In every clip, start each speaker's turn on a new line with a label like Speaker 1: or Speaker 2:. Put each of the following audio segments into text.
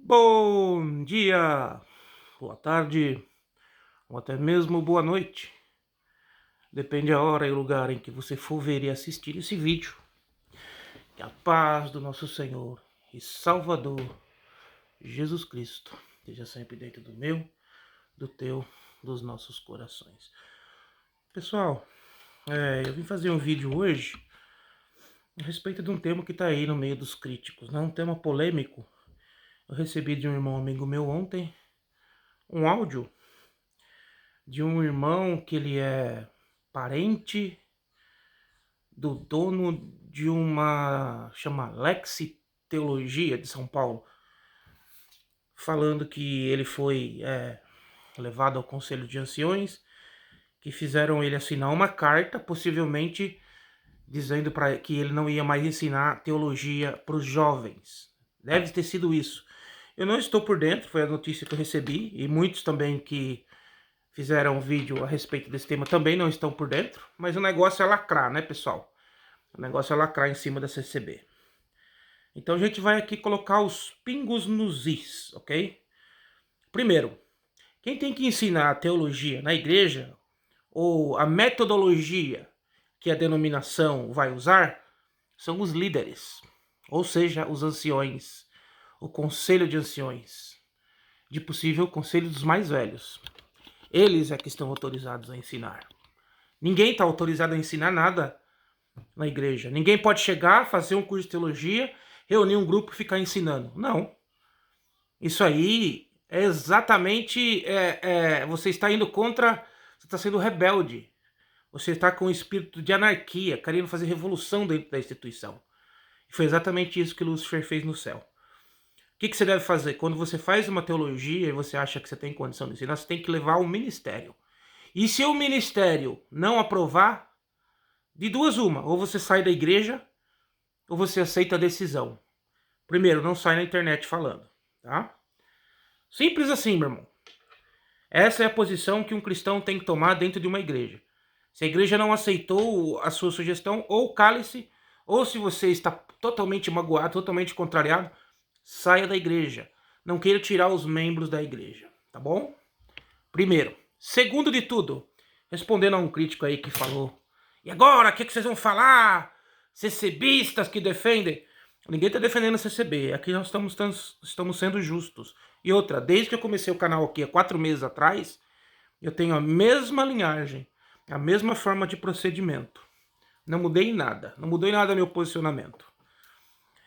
Speaker 1: Bom dia, boa tarde, ou até mesmo boa noite. Depende a hora e o lugar em que você for ver e assistir esse vídeo. Que a paz do nosso Senhor e Salvador Jesus Cristo esteja sempre dentro do meu, do teu, dos nossos corações. Pessoal, eu vim fazer um vídeo hoje a respeito de um tema que está aí no meio dos críticos, né? Um tema polêmico. Eu recebi de um irmão amigo meu ontem um áudio de um irmão que ele é parente do dono de uma chama Lexi Teologia de São Paulo, falando que ele foi levado ao Conselho de Anciões, que fizeram ele assinar uma carta, possivelmente dizendo para que ele não ia mais ensinar teologia para os jovens. Deve ter sido isso. Eu não estou por dentro, foi a notícia que eu recebi, e muitos também que fizeram um vídeo a respeito desse tema também não estão por dentro, mas o negócio é lacrar, né, pessoal? O negócio é lacrar em cima da CCB. Então a gente vai aqui colocar os pingos nos is, ok? Primeiro, quem tem que ensinar a teologia na igreja, ou a metodologia que a denominação vai usar, são os líderes, ou seja, os anciões, o conselho de anciões, de possível o conselho dos mais velhos. Eles é que estão autorizados a ensinar. Ninguém está autorizado a ensinar nada na igreja. Ninguém pode chegar, fazer um curso de teologia, reunir um grupo e ficar ensinando. Não. Isso aí é exatamente... você está indo contra... Você está sendo rebelde. Você está com um espírito de anarquia, querendo fazer revolução dentro da instituição. E foi exatamente isso que Lúcifer fez no céu. O que você deve fazer? Quando você faz uma teologia e você acha que você tem condição de ensinar, você tem que levar ao ministério. E se o ministério não aprovar, de duas uma, ou você sai da igreja, ou você aceita a decisão. Primeiro, não sai na internet falando, tá? Simples assim, meu irmão. Essa é a posição que um cristão tem que tomar dentro de uma igreja. Se a igreja não aceitou a sua sugestão, ou cale-se, ou se você está totalmente magoado, totalmente contrariado, saia da igreja. Não queira tirar os membros da igreja, tá bom? Primeiro. Segundo de tudo, respondendo a um crítico aí que falou: e agora, o que vocês vão falar? CCBistas que defendem. Ninguém está defendendo a CCB. Aqui nós estamos sendo justos. E outra, desde que eu comecei o canal aqui há 4 meses atrás, eu tenho a mesma linhagem, a mesma forma de procedimento. Não mudei em nada. Não mudou em nada meu posicionamento.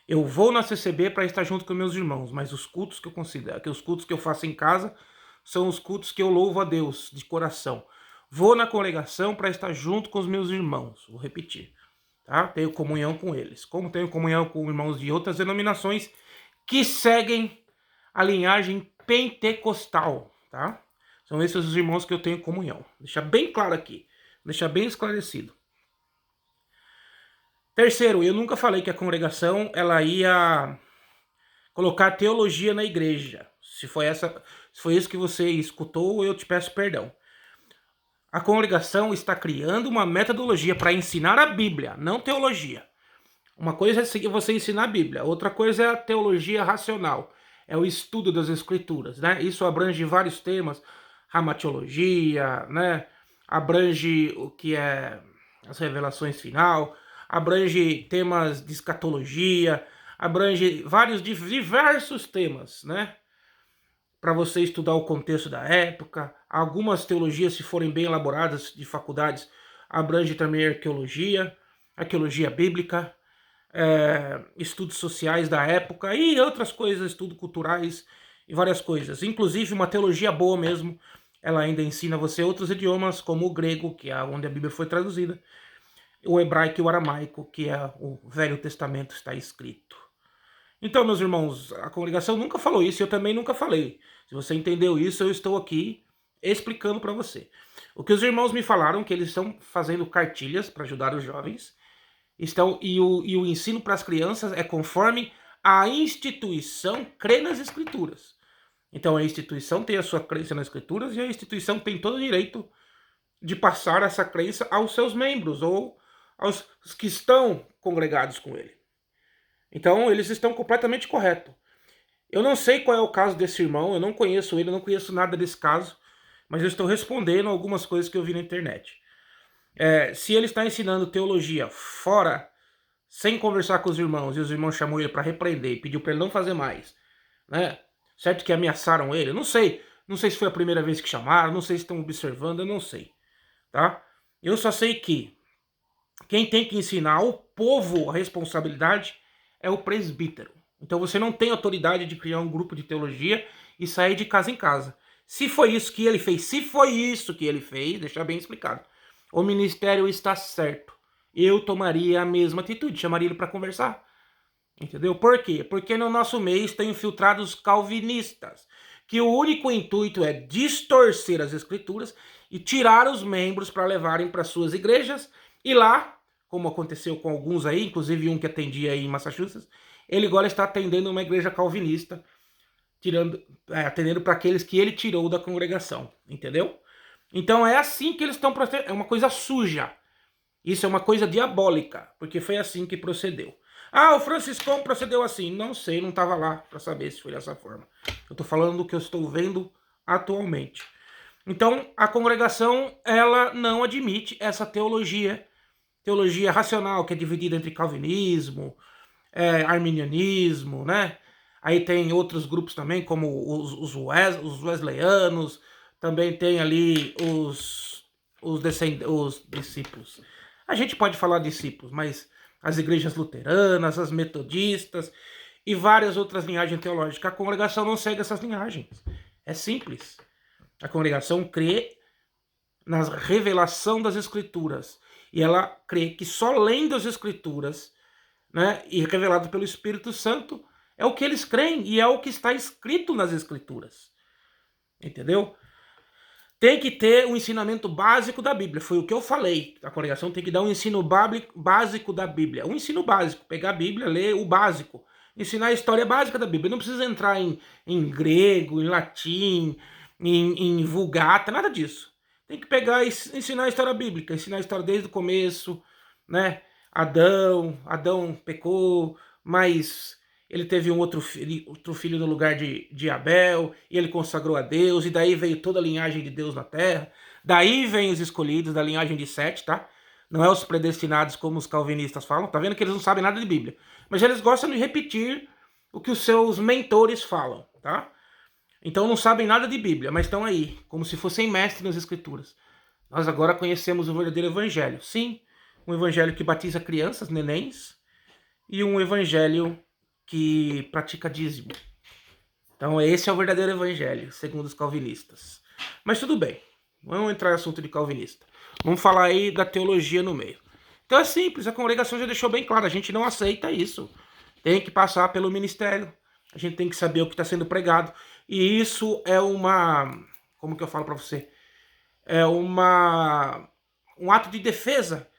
Speaker 1: Eu vou na CCB para estar junto com meus irmãos, mas os cultos que eu considero, que os cultos que eu faço em casa, são os cultos que eu louvo a Deus de coração. Vou na congregação para estar junto com os meus irmãos. Vou repetir. Tá? Tenho comunhão com eles. Como tenho comunhão com irmãos de outras denominações que seguem a linhagem pentecostal. Tá? São esses os irmãos que eu tenho comunhão. Deixar bem claro aqui. Deixar bem esclarecido. Terceiro, eu nunca falei que a congregação ela ia colocar teologia na igreja. Se foi isso que você escutou, eu te peço perdão. A congregação está criando uma metodologia para ensinar a Bíblia, não teologia. Uma coisa é você ensinar a Bíblia, outra coisa é a teologia racional. É o estudo das escrituras, né? Isso abrange vários temas, ramatiologia, né? Abrange o que é as revelações final, abrange temas de escatologia, abrange diversos temas, né? Para você estudar o contexto da época. Algumas teologias, se forem bem elaboradas de faculdades, abrange também a arqueologia bíblica, estudos sociais da época e outras coisas, estudos culturais e várias coisas. Inclusive uma teologia boa mesmo, ela ainda ensina você outros idiomas, como o grego, que é onde a Bíblia foi traduzida, o hebraico e o aramaico, que é o Velho Testamento está escrito. Então, meus irmãos, a congregação nunca falou isso, eu também nunca falei. Se você entendeu isso, eu estou aqui explicando para você. O que os irmãos me falaram, que eles estão fazendo cartilhas para ajudar os jovens, e o ensino para as crianças é conforme a instituição crê nas escrituras. Então a instituição tem a sua crença nas escrituras e a instituição tem todo o direito de passar essa crença aos seus membros ou aos que estão congregados com ele. Então eles estão completamente corretos. Eu não sei qual é o caso desse irmão, eu não conheço ele, eu não conheço nada desse caso, mas eu estou respondendo algumas coisas que eu vi na internet. Se ele está ensinando teologia fora, sem conversar com os irmãos, e os irmãos chamou ele para repreender e pediu para ele não fazer mais, né? Certo que ameaçaram ele, eu não sei. Não sei se foi a primeira vez que chamaram, não sei se estão observando, eu não sei, tá? Eu só sei que quem tem que ensinar ao povo a responsabilidade é o presbítero. Então você não tem autoridade de criar um grupo de teologia e sair de casa em casa. Se foi isso que ele fez, deixar bem explicado. O ministério está certo. Eu tomaria a mesma atitude, chamaria ele para conversar. Entendeu? Por quê? Porque no nosso meio estão infiltrados calvinistas, que o único intuito é distorcer as escrituras e tirar os membros para levarem para suas igrejas e lá, como aconteceu com alguns aí, inclusive um que atendia aí em Massachusetts, ele agora está atendendo uma igreja calvinista, atendendo para aqueles que ele tirou da congregação, entendeu? Então é assim que eles estão procedendo, é uma coisa suja. Isso é uma coisa diabólica, porque foi assim que procedeu. Ah, o Franciscão procedeu assim. Não sei, não estava lá para saber se foi dessa forma. Eu estou falando do que eu estou vendo atualmente. Então, a congregação, ela não admite essa teologia racional, que é dividida entre calvinismo, arminianismo, né? Aí tem outros grupos também, como os wesleyanos, também tem ali os discípulos. A gente pode falar discípulos, mas as igrejas luteranas, as metodistas e várias outras linhagens teológicas. A congregação não segue essas linhagens. É simples. A congregação crê na revelação das escrituras. E ela crê que só lendo as escrituras, né, e revelado pelo Espírito Santo, é o que eles creem e é o que está escrito nas escrituras. Entendeu? Tem que ter um ensinamento básico da Bíblia. Foi o que eu falei. A congregação tem que dar um ensino básico da Bíblia. Um ensino básico. Pegar a Bíblia, ler o básico. Ensinar a história básica da Bíblia. Não precisa entrar em grego, em latim, em vulgata, nada disso. Tem que pegar e ensinar a história bíblica. Ensinar a história desde o começo, né? Adão pecou, mas ele teve um outro filho no lugar de Abel, e ele consagrou a Deus, e daí veio toda a linhagem de Deus na terra. Daí vem os escolhidos da linhagem de Sete, tá? Não é os predestinados como os calvinistas falam. Tá vendo que eles não sabem nada de Bíblia. Mas eles gostam de repetir o que os seus mentores falam, tá? Então não sabem nada de Bíblia, mas estão aí, como se fossem mestres nas escrituras. Nós agora conhecemos o verdadeiro evangelho. Sim, um evangelho que batiza crianças, nenéns, e um evangelho que pratica dízimo. Então esse é o verdadeiro evangelho, segundo os calvinistas. Mas tudo bem, vamos entrar no assunto de calvinista. Vamos falar aí da teologia no meio. Então é simples, a congregação já deixou bem claro, a gente não aceita isso. Tem que passar pelo ministério, a gente tem que saber o que está sendo pregado. E isso é como que eu falo para você? É um ato de defesa,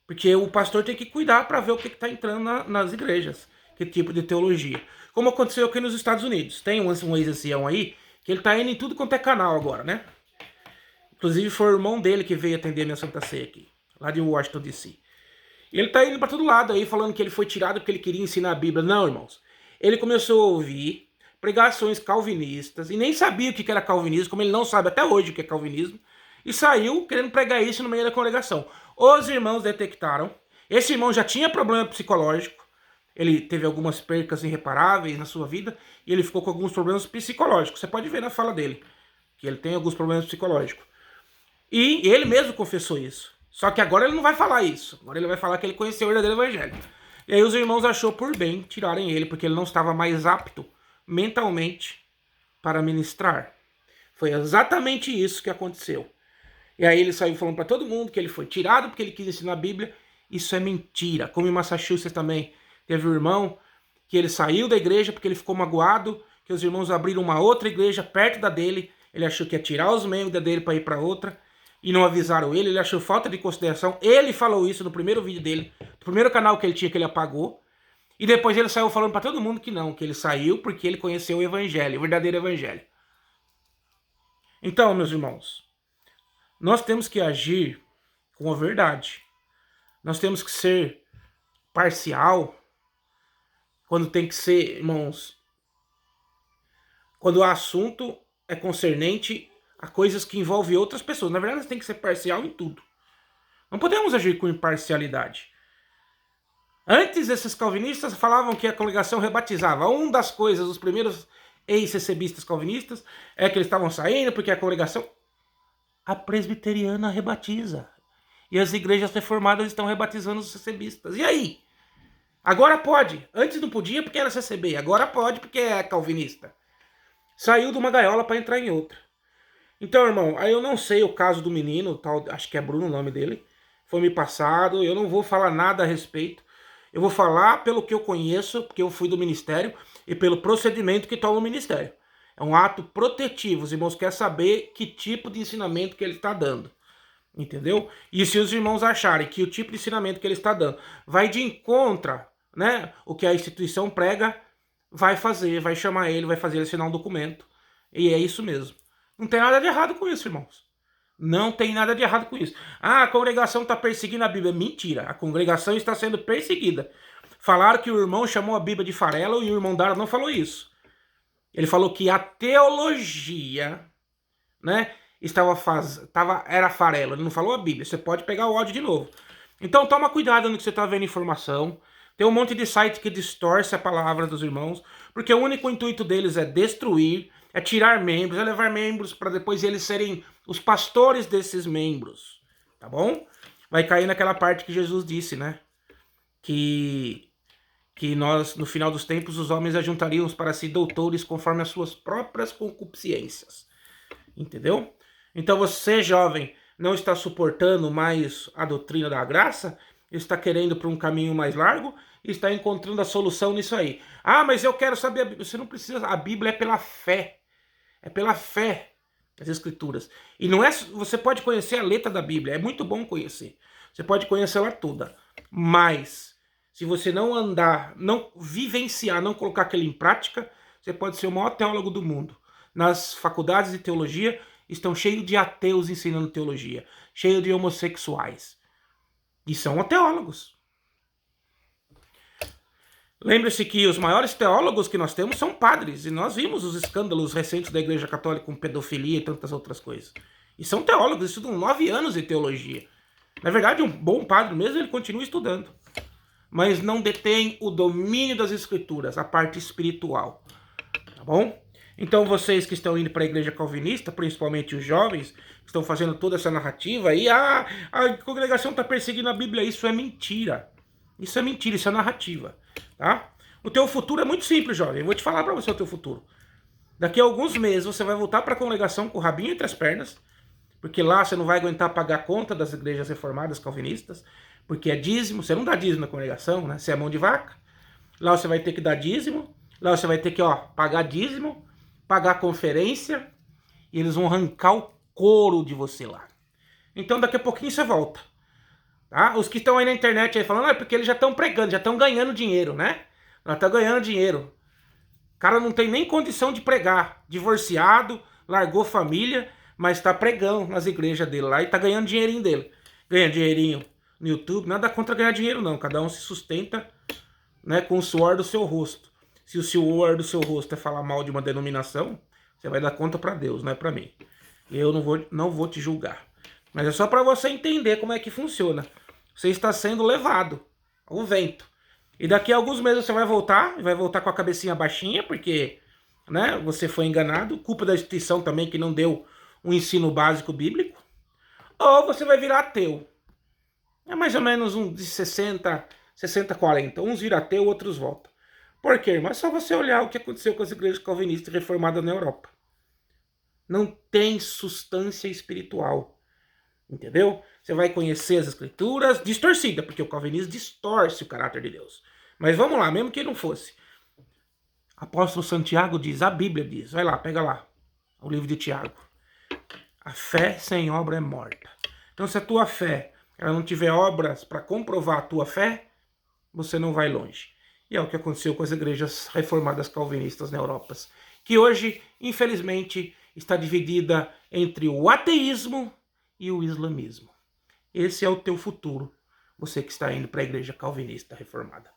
Speaker 1: porque o pastor tem que cuidar para ver o que está entrando nas igrejas, que tipo de teologia. Como aconteceu aqui nos Estados Unidos. Tem um ex-ancião aí, que ele tá indo em tudo quanto é canal agora, né? Inclusive foi o irmão dele que veio atender a minha Santa Ceia aqui, lá de Washington DC. E ele tá indo para todo lado aí, falando que ele foi tirado porque ele queria ensinar a Bíblia. Não, irmãos. Ele começou a ouvir pregações calvinistas, e nem sabia o que era calvinismo, como ele não sabe até hoje o que é calvinismo, e saiu querendo pregar isso no meio da congregação. Os irmãos detectaram. Esse irmão já tinha problema psicológico. Ele teve algumas percas irreparáveis na sua vida e ele ficou com alguns problemas psicológicos. Você pode ver na fala dele que ele tem alguns problemas psicológicos. E ele mesmo confessou isso. Só que agora ele não vai falar isso. Agora ele vai falar que ele conheceu o verdadeiro evangelho. E aí os irmãos achou por bem tirarem ele, porque ele não estava mais apto mentalmente para ministrar. Foi exatamente isso que aconteceu. E aí ele saiu falando para todo mundo que ele foi tirado porque ele quis ensinar a Bíblia. Isso é mentira. Como em Massachusetts também teve um irmão que ele saiu da igreja porque ele ficou magoado, que os irmãos abriram uma outra igreja perto da dele. Ele achou que ia tirar os membros da dele para ir para outra e não avisaram ele. Ele achou falta de consideração. Ele falou isso no primeiro vídeo dele, no primeiro canal que ele tinha, que ele apagou. E depois ele saiu falando para todo mundo que não, que ele saiu porque ele conheceu o evangelho, o verdadeiro evangelho. Então, meus irmãos, nós temos que agir com a verdade. Nós temos que ser parcial quando tem que ser, irmãos, quando o assunto é concernente a coisas que envolvem outras pessoas. Na verdade, você tem que ser parcial em tudo. Não podemos agir com imparcialidade. Antes, esses calvinistas falavam que a congregação rebatizava. Uma das coisas, os primeiros ex-recebistas calvinistas, é que eles estavam saindo porque a congregação... A presbiteriana rebatiza. E as igrejas reformadas estão rebatizando os recebistas. E aí? Agora pode. Antes não podia porque era CCB. Agora pode porque é calvinista. Saiu de uma gaiola para entrar em outra. Então, irmão, aí eu não sei o caso do menino, tal, acho que é Bruno o nome dele. Foi me passado, eu não vou falar nada a respeito. Eu vou falar pelo que eu conheço, porque eu fui do ministério, e pelo procedimento que toma o ministério. É um ato protetivo. Os irmãos querem saber que tipo de ensinamento que ele está dando. Entendeu? E se os irmãos acharem que o tipo de ensinamento que ele está dando vai de encontro, né, o que a instituição prega, vai fazer, vai chamar ele, vai fazer ele assinar um documento. E é isso mesmo. Não tem nada de errado com isso, irmãos. Não tem nada de errado com isso. Ah, a congregação está perseguindo a Bíblia. Mentira, a congregação está sendo perseguida. Falaram que o irmão chamou a Bíblia de farelo e o irmão Dara não falou isso. Ele falou que a teologia, né, era farelo. Ele não falou a Bíblia. Você pode pegar o áudio de novo. Então toma cuidado no que você está vendo informação. Tem um monte de site que distorce a palavra dos irmãos, porque o único intuito deles é destruir, é tirar membros, é levar membros para depois eles serem os pastores desses membros, tá bom? Vai cair naquela parte que Jesus disse, né? Que nós, no final dos tempos, os homens ajuntariam para si doutores conforme as suas próprias concupiscências. Entendeu? Então você, jovem, não está suportando mais a doutrina da graça, está querendo para um caminho mais largo e está encontrando a solução nisso aí. Ah, mas eu quero saber a Bíblia. Você não precisa, a Bíblia é pela fé. É pela fé as escrituras. E não é, você pode conhecer a letra da Bíblia, é muito bom conhecer. Você pode conhecê-la toda. Mas se você não andar, não vivenciar, não colocar aquilo em prática, você pode ser o maior teólogo do mundo. Nas faculdades de teologia estão cheios de ateus ensinando teologia, cheios de homossexuais. E são teólogos. Lembre-se que os maiores teólogos que nós temos são padres, e nós vimos os escândalos recentes da Igreja Católica com pedofilia e tantas outras coisas. E são teólogos, estudam 9 anos de teologia. Na verdade, um bom padre mesmo, ele continua estudando. Mas não detém o domínio das escrituras, a parte espiritual. Tá bom? Então vocês que estão indo para a igreja calvinista, principalmente os jovens, que estão fazendo toda essa narrativa aí, a congregação está perseguindo a Bíblia, isso é mentira. Isso é mentira, isso é narrativa. Tá? O teu futuro é muito simples, jovem. Eu vou te falar para você o teu futuro. Daqui a alguns meses você vai voltar para a congregação com o rabinho entre as pernas, porque lá você não vai aguentar pagar a conta das igrejas reformadas calvinistas, porque é dízimo, você não dá dízimo na congregação, né? Você é mão de vaca. Lá você vai ter que dar dízimo, lá você vai ter que pagar dízimo, pagar conferência, e eles vão arrancar o couro de você lá. Então daqui a pouquinho você volta. Tá? Os que estão aí na internet aí falando, é porque eles já estão pregando, já estão ganhando dinheiro, né? Já estão ganhando dinheiro. O cara não tem nem condição de pregar. Divorciado, largou família, mas está pregando nas igrejas dele lá e está ganhando dinheirinho dele. Ganha dinheirinho no YouTube, nada contra ganhar dinheiro não. Cada um se sustenta, né, com o suor do seu rosto. Se o suor do seu rosto é falar mal de uma denominação, você vai dar conta para Deus, não é para mim. Eu não vou te julgar. Mas é só para você entender como é que funciona. Você está sendo levado ao vento. E daqui a alguns meses você vai voltar com a cabecinha baixinha, porque, né, você foi enganado. Culpa da instituição também que não deu um ensino básico bíblico. Ou você vai virar ateu. É mais ou menos um de 60, 40. Uns viram ateu, outros voltam. Por quê, irmão? É só você olhar o que aconteceu com as igrejas calvinistas reformadas na Europa. Não tem substância espiritual. Entendeu? Você vai conhecer as escrituras distorcida, porque o calvinismo distorce o caráter de Deus. Mas vamos lá, mesmo que não fosse. Apóstolo Santiago diz, a Bíblia diz, vai lá, pega lá, o livro de Tiago. A fé sem obra é morta. Então se a tua fé ela não tiver obras para comprovar a tua fé, você não vai longe. E é o que aconteceu com as igrejas reformadas calvinistas na Europa, que hoje, infelizmente, está dividida entre o ateísmo e o islamismo. Esse é o teu futuro, você que está indo para a igreja calvinista reformada.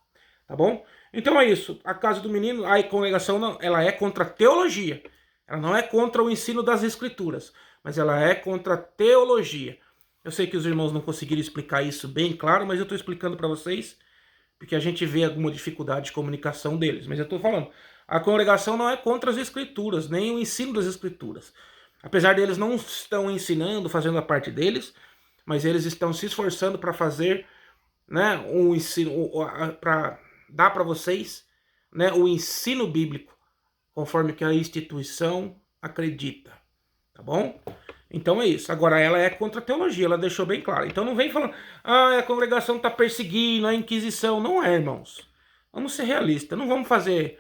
Speaker 1: tá bom? Então é isso, a Casa do Menino, a congregação, não, ela é contra a teologia, ela não é contra o ensino das escrituras, mas ela é contra a teologia. Eu sei que os irmãos não conseguiram explicar isso bem claro, mas eu estou explicando para vocês, porque a gente vê alguma dificuldade de comunicação deles, mas eu estou falando, a congregação não é contra as escrituras, nem o ensino das escrituras. Apesar deles não estão ensinando, fazendo a parte deles, mas eles estão se esforçando para fazer, né, um ensino, para dar para vocês, né, o ensino bíblico, conforme que a instituição acredita, tá bom? Então é isso. Agora ela é contra a teologia, ela deixou bem claro. Então não vem falando, a congregação está perseguindo, a Inquisição. Não é, irmãos. Vamos ser realistas, não vamos fazer,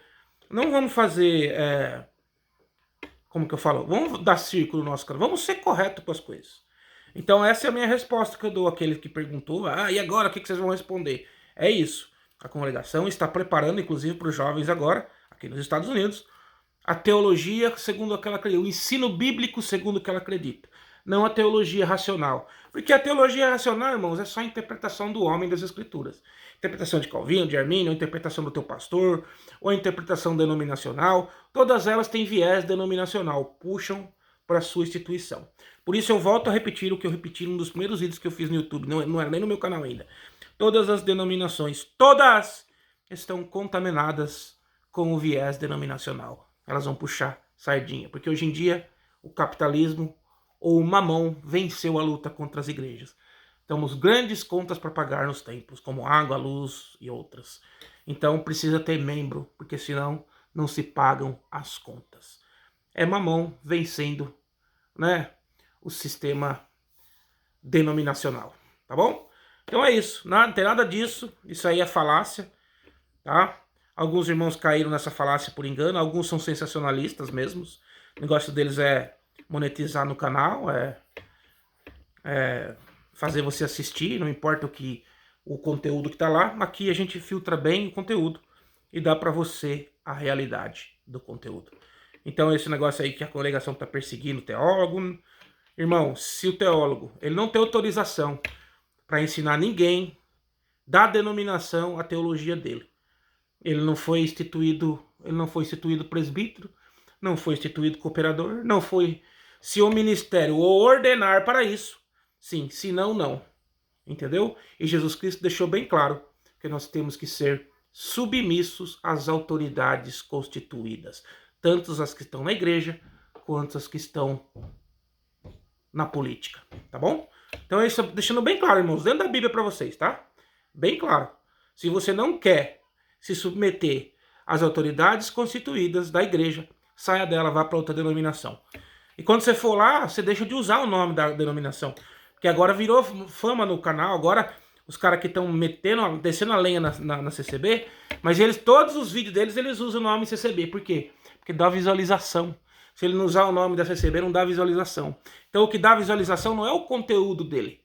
Speaker 1: como que eu falo? Vamos dar círculo no nosso canal, vamos ser corretos com as coisas. Então essa é a minha resposta que eu dou àquele que perguntou, e agora o que vocês vão responder? É isso, a congregação está preparando, inclusive para os jovens agora, aqui nos Estados Unidos, a teologia segundo aquela acredita, o ensino bíblico segundo o que ela acredita, não a teologia racional. Porque a teologia racional, irmãos, é só a interpretação do homem das escrituras. Interpretação de Calvino, de Armínio, a interpretação do teu pastor, ou a interpretação denominacional, todas elas têm viés denominacional, puxam para a sua instituição. Por isso eu volto a repetir o que eu repeti num dos primeiros vídeos que eu fiz no YouTube, não era nem no meu canal ainda. Todas as denominações, todas estão contaminadas com o viés denominacional. Elas vão puxar sardinha, porque hoje em dia o capitalismo ou o mamão venceu a luta contra as igrejas. Temos grandes contas para pagar nos templos, como água, luz e outras. Então precisa ter membro, porque senão não se pagam as contas. É mamão vencendo, né, o sistema denominacional, tá bom? Então é isso, não tem nada disso, isso aí é falácia, tá? Alguns irmãos caíram nessa falácia por engano, alguns são sensacionalistas mesmos. O negócio deles é monetizar no canal, fazer você assistir, não importa o conteúdo que tá lá. Aqui a gente filtra bem o conteúdo e dá para você a realidade do conteúdo. Então esse negócio aí que a congregação tá perseguindo o teólogo, irmão, se o teólogo ele não tem autorização para ensinar ninguém da denominação a teologia dele, ele não foi instituído presbítero, não foi instituído cooperador, não foi, se o ministério o ordenar para isso, sim, se não, não. Entendeu? E Jesus Cristo deixou bem claro que nós temos que ser submissos às autoridades constituídas, tanto as que estão na igreja, quanto as que estão na política, tá bom? Então é isso, deixando bem claro, irmãos, dentro da Bíblia para vocês, tá? Bem claro. Se você não quer se submeter às autoridades constituídas da igreja, saia dela, vá para outra denominação. E quando você for lá, você deixa de usar o nome da denominação. Porque agora virou fama no canal, agora os caras que estão descendo a lenha na CCB, mas eles, todos os vídeos deles, eles usam o nome CCB. Por quê? Porque dá visualização. Se ele não usar o nome da CCB, não dá visualização. Então o que dá visualização não é o conteúdo dele,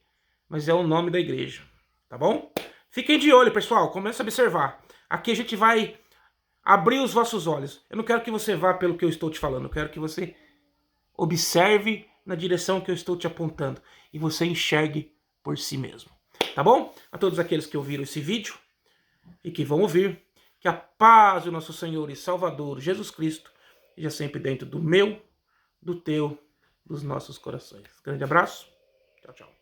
Speaker 1: mas é o nome da igreja. Tá bom? Fiquem de olho, pessoal. Comece a observar. Aqui a gente vai abrir os vossos olhos. Eu não quero que você vá pelo que eu estou te falando. Eu quero que você observe na direção que eu estou te apontando e você enxergue por si mesmo. Tá bom? A todos aqueles que ouviram esse vídeo e que vão ouvir, que a paz do nosso Senhor e Salvador Jesus Cristo esteja sempre dentro do meu, do teu, dos nossos corações. Grande abraço. Tchau, tchau.